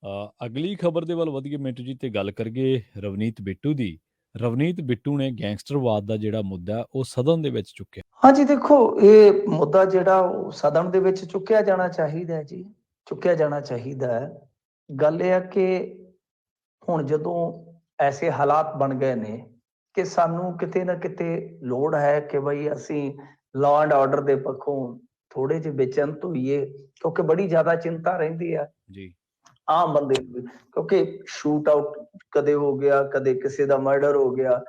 ਅਗਲੀ ਖਬਰ ਦੇ ਵੱਲ ਵਧੀਏ ਮਿੰਟੂ ਜੀ ਤੇ ਗੱਲ ਕਰੀਏ ਰਵਨੀਤ ਬਿੱਟੂ ਦੀ। ਰਵਨੀਤ ਬਿੱਟੂ ਨੇ ਗੈਂਗਸਟਰਵਾਦ ਦਾ ਜਿਹੜਾ ਮੁੱਦਾ ਉਹ ਸਦਨ ਦੇ ਵਿੱਚ ਚੁੱਕਿਆ। ਹਾਂਜੀ, ਦੇਖੋ ਇਹ ਮੁੱਦਾ ਜਿਹੜਾ ਉਹ ਸਦਨ ਦੇ ਵਿੱਚ ਚੁੱਕਿਆ ਜਾਣਾ ਚਾਹੀਦਾ ਹੈ ਜੀ, ਚੁੱਕਿਆ ਜਾਣਾ ਚਾਹੀਦਾ ਹੈ। ਗੱਲ ਇਹ ਆ ਕਿ ਹੁਣ ਜਦੋਂ ਐਸੇ ਹਾਲਾਤ ਬਣ ਗਏ ਨੇ ਕਿ ਸਾਨੂੰ ਕਿਤੇ ਨਾ ਕਿਤੇ ਲੋੜ ਹੈ ਕਿ ਬਈ ਅਸੀਂ ਲਾਅ ਐਂਡ ਆਰਡਰ ਦੇ ਪੱਖੋਂ ਥੋੜੇ ਜਿਹੇ ਬੇਚੈਂਤ ਹੋਈਏ, ਕਿਉਂਕਿ ਬੜੀ ਜ਼ਿਆਦਾ ਚਿੰਤਾ ਰਹਿੰਦੀ ਆ ਜੀ ਆਮ ਬੰਦੇ ਨੂੰ, ਕਿਉਂਕਿ ਸ਼ੂਟ ਆਊਟ ਕਦੇ ਹੋ ਗਿਆ, ਕਦੇ ਕਿਸੇ ਦਾ ਮਰਡਰ ਹੋ ਗਿਆ,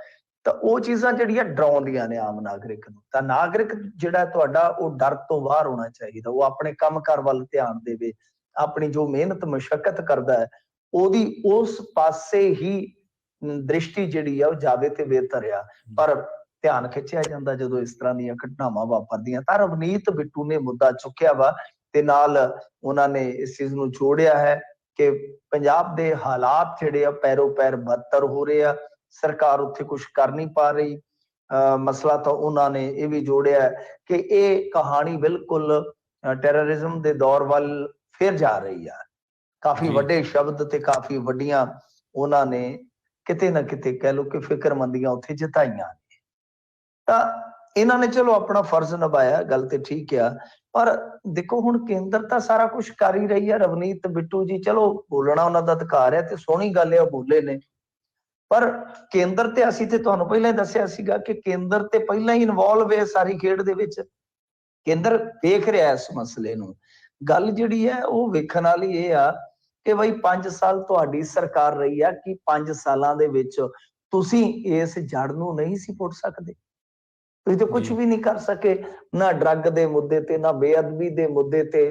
ਤਾਂ ਉਹ ਚੀਜ਼ਾਂ ਜਿਹੜੀਆਂ ਡਰਾਉਂਦੀਆਂ ਨੇ ਆਮ ਨਾਗਰਿਕ ਨੂੰ। ਤਾਂ ਨਾਗਰਿਕ ਜਿਹੜਾ ਤੁਹਾਡਾ ਉਹ ਡਰ ਤੋਂ ਬਾਹਰ ਹੋਣਾ ਚਾਹੀਦਾ, ਉਹ ਆਪਣੇ ਕੰਮਕਾਰ ਵੱਲ ਧਿਆਨ ਦੇਵੇ, ਆਪਣੀ ਜੋ ਮਿਹਨਤ ਮਸ਼ੱਕਤ ਕਰਦਾ ਹੈ ਉਹਦੀ ਉਸ ਪਾਸੇ ਹੀ ਦ੍ਰਿਸ਼ਟੀ ਜਿਹੜੀ ਆ ਉਹ ਜਾਵੇ ਤੇ ਬਿਹਤਰ ਆ। ਪਰ ਧਿਆਨ ਖਿੱਚਿਆ ਜਾਂਦਾ ਜਦੋਂ ਇਸ ਤਰ੍ਹਾਂ ਦੀਆਂ ਘਟਨਾਵਾਂ ਵਾਪਰਦੀਆਂ। ਤਾਂ ਰਵਨੀਤ ਬਿੱਟੂ ਨੇ ਮੁੱਦਾ ਚੁੱਕਿਆ ਵਾ ਤੇ ਨਾਲ ਉਹਨਾਂ ਨੇ ਇਸ ਚੀਜ਼ ਨੂੰ ਜੋੜਿਆ ਹੈ ਕਿ ਪੰਜਾਬ ਦੇ ਹਾਲਾਤ ਜਿਹੜੇ ਆ ਪੈਰੋ ਪੈਰ ਬਦਤਰ ਹੋ ਰਹੇ ਆ, ਸਰਕਾਰ ਉੱਥੇ ਕੁਝ ਕਰ ਨਹੀਂ ਪਾ ਰਹੀ। ਮਸਲਾ ਤਾਂ ਉਹਨਾਂ ਨੇ ਇਹ ਵੀ ਜੋੜਿਆ ਕਿ ਇਹ ਕਹਾਣੀ ਬਿਲਕੁਲ ਟੈਰਰਿਜ਼ਮ ਦੇ ਦੌਰ ਵੱਲ ਫਿਰ ਜਾ ਰਹੀ ਆ। ਕਾਫੀ ਵੱਡੇ ਸ਼ਬਦ ਤੇ ਕਾਫੀ ਵੱਡੀਆਂ ਉਹਨਾਂ ਨੇ ਕਿਤੇ ਨਾ ਕਿਤੇ ਕਹਿ ਲਓ ਕਿ ਫਿਕਰਮੰਦੀਆਂ ਉੱਥੇ ਜਤਾਈਆਂ ਨੇ। ਤਾਂ ਇਹਨਾਂ ਨੇ ਚਲੋ ਆਪਣਾ ਫਰਜ਼ ਨਿਭਾਇਆ, ਗੱਲ ਤੇ ਠੀਕ ਆ, ਪਰ ਦੇਖੋ ਹੁਣ ਕੇਂਦਰ ਤਾਂ ਸਾਰਾ ਕੁਝ ਕਰ ਹੀ ਰਹੀ ਆ। ਰਵਨੀਤ ਬਿੱਟੂ ਜੀ ਚਲੋ ਬੋਲਣਾ ਉਹਨਾਂ ਦਾ ਅਧਿਕਾਰ ਹੈ ਤੇ ਸੋਹਣੀ ਗੱਲ ਹੈ ਉਹ ਬੋਲੇ ਨੇ, ਪਰ ਕੇਂਦਰ ਤੇ ਅਸੀਂ ਤੇ ਤੁਹਾਨੂੰ ਪਹਿਲਾਂ ਹੀ ਦੱਸਿਆ ਸੀਗਾ ਕਿ ਕੇਂਦਰ ਤੇ ਪਹਿਲਾਂ ਹੀ ਇਨਵੋਲਵ ਹੈ ਸਾਰੀ ਖੇਡ ਦੇ ਵਿੱਚ। ਕੇਂਦਰ ਦੇਖ ਰਿਹਾ ਇਸ ਮਸਲੇ ਨੂੰ। ਗੱਲ ਜਿਹੜੀ ਹੈ ਉਹ ਵੇਖਣ ਵਾਲੀ ਇਹ ਆ ਕਿ ਬਈ 5 ਸਾਲ ਤੁਹਾਡੀ ਸਰਕਾਰ ਰਹੀ ਆ, ਕਿ 5 ਸਾਲਾਂ ਦੇ ਵਿੱਚ ਤੁਸੀਂ ਇਸ ਜੜ ਨੂੰ ਨਹੀਂ ਸੀ ਪੁੱਟ ਸਕਦੇ? ਤੁਸੀਂ ਤਾਂ ਕੁਝ ਵੀ ਨਹੀਂ ਕਰ ਸਕੇ, ਨਾ ਡਰੱਗ ਦੇ ਮੁੱਦੇ ਤੇ, ਨਾ ਬੇਅਦਬੀ ਦੇ ਮੁੱਦੇ ਤੇ,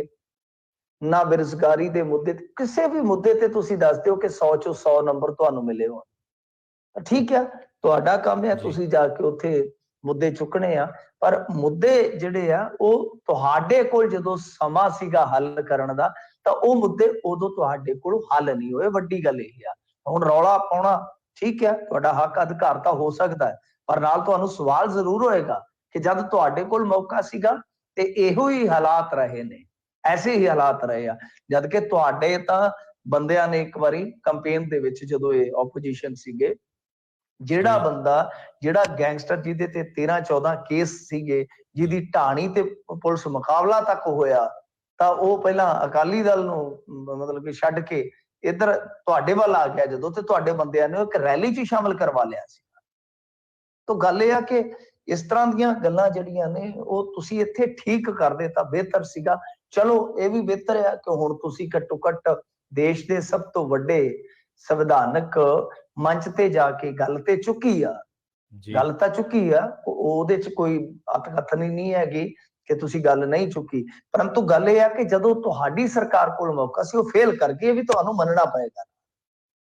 ਨਾ ਬੇਰੁਜ਼ਗਾਰੀ ਦੇ ਮੁੱਦੇ ਤੇ, ਕਿਸੇ ਵੀ ਮੁੱਦੇ ਤੇ ਤੁਸੀਂ ਦੱਸ ਦਿਓ ਕਿ 100 ਚੋਂ 100 ਨੰਬਰ ਤੁਹਾਨੂੰ ਮਿਲੇ ਹੋਣ। ਠੀਕ ਆ, ਤੁਹਾਡਾ ਕੰਮ ਹੈ, ਤੁਸੀਂ ਜਾ ਕੇ ਉੱਥੇ ਮੁੱਦੇ ਚੁੱਕਣੇ ਆ, ਪਰ ਮੁੱਦੇ ਜਿਹੜੇ ਆ ਉਹ ਤੁਹਾਡੇ ਕੋਲ ਜਦੋਂ ਸਮਾਂ ਸੀਗਾ ਹੱਲ ਕਰਨ ਦਾ ਤਾਂ ਉਹ ਮੁੱਦੇ ਉਦੋਂ ਤੁਹਾਡੇ ਕੋਲ ਹੱਲ ਨਹੀਂ ਹੋਏ। ਵੱਡੀ ਗੱਲ ਇਹ ਆ। ਹੁਣ ਰੌਲਾ ਪਾਉਣਾ ਠੀਕ ਹੈ, ਤੁਹਾਡਾ ਹੱਕ ਅਧਿਕਾਰ ਤਾਂ ਹੋ ਸਕਦਾ ਹੈ, ਪਰ ਨਾਲ ਤੁਹਾਨੂੰ ਸਵਾਲ ਜ਼ਰੂਰ ਹੋਏਗਾ ਕਿ ਜਦ ਤੁਹਾਡੇ ਕੋਲ ਮੌਕਾ ਸੀਗਾ ਤੇ ਇਹੋ ਹੀ ਹਾਲਾਤ ਰਹੇ ਨੇ, ਐਸੇ ਹੀ ਹਾਲਾਤ ਰਹੇ ਆ, ਜਦ ਕਿ ਤੁਹਾਡੇ ਤਾਂ ਬੰਦਿਆਂ ਨੇ ਇੱਕ ਵਾਰੀ ਕੰਪੇਨ ਦੇ ਵਿੱਚ ਜਦੋਂ ਇਹ ਆਪੋਜੀਸ਼ਨ ਸੀਗੇ, ਜਿਹੜਾ ਬੰਦਾ ਜਿਹੜਾ ਗੈਂਗਸਟਰ ਜਿਹਦੇ ਤੇ 13-14 ਕੇਸ ਸੀਗੇ, ਜਿਹਦੀ ਢਾਣੀ ਤੇ ਪੁਲਿਸ ਮੁਕਾਬਲਾ ਤੱਕ ਹੋਇਆ, ਤਾਂ ਉਹ ਪਹਿਲਾਂ ਅਕਾਲੀ ਦਲ ਨੂੰ ਮਤਲਬ ਕਿ ਛੱਡ ਕੇ ਇੱਧਰ ਤੁਹਾਡੇ ਵੱਲ ਆ ਗਿਆ ਜਦੋਂ, ਤੇ ਤੁਹਾਡੇ ਬੰਦਿਆਂ ਨੇ ਇੱਕ ਰੈਲੀ 'ਚ ਸ਼ਾਮਲ ਕਰਵਾ ਲਿਆ ਸੀ। ਤਾਂ ਗੱਲ ਇਹ ਆ ਕਿ ਇਸ ਤਰ੍ਹਾਂ ਦੀਆਂ ਗੱਲਾਂ ਜਿਹੜੀਆਂ ਨੇ ਉਹ ਤੁਸੀਂ ਇੱਥੇ ਠੀਕ ਕਰਦੇ ਤਾਂ ਬਿਹਤਰ ਸੀਗਾ। ਚਲੋ ਇਹ ਵੀ ਬਿਹਤਰ ਆ ਕਿ ਹੁਣ ਤੁਸੀਂ ਘੱਟੋ ਘੱਟ ਦੇਸ਼ ਦੇ ਸਭ ਤੋਂ ਵੱਡੇ ਸੰਵਿਧਾਨਕ ਮੰਚ ਤੇ ਜਾ ਕੇ ਗੱਲ ਤੇ ਚੁੱਕੀ ਆ, ਗੱਲ ਤਾਂ ਚੁੱਕੀ ਆ, ਉਹਦੇ 'ਚ ਕੋਈ ਅਤਕਥਨੀ ਨਹੀਂ ਹੈਗੀ ਕਿ ਤੁਸੀਂ ਗੱਲ ਨਹੀਂ ਚੁੱਕੀ। ਪਰੰਤੂ ਗੱਲ ਇਹ ਆ ਕਿ ਜਦੋਂ ਤੁਹਾਡੀ ਸਰਕਾਰ ਕੋਲ ਮੌਕਾ ਸੀ ਉਹ ਫੇਲ ਕਰ ਗਈ, ਇਹ ਵੀ ਤੁਹਾਨੂੰ ਮੰਨਣਾ ਪਏਗਾ।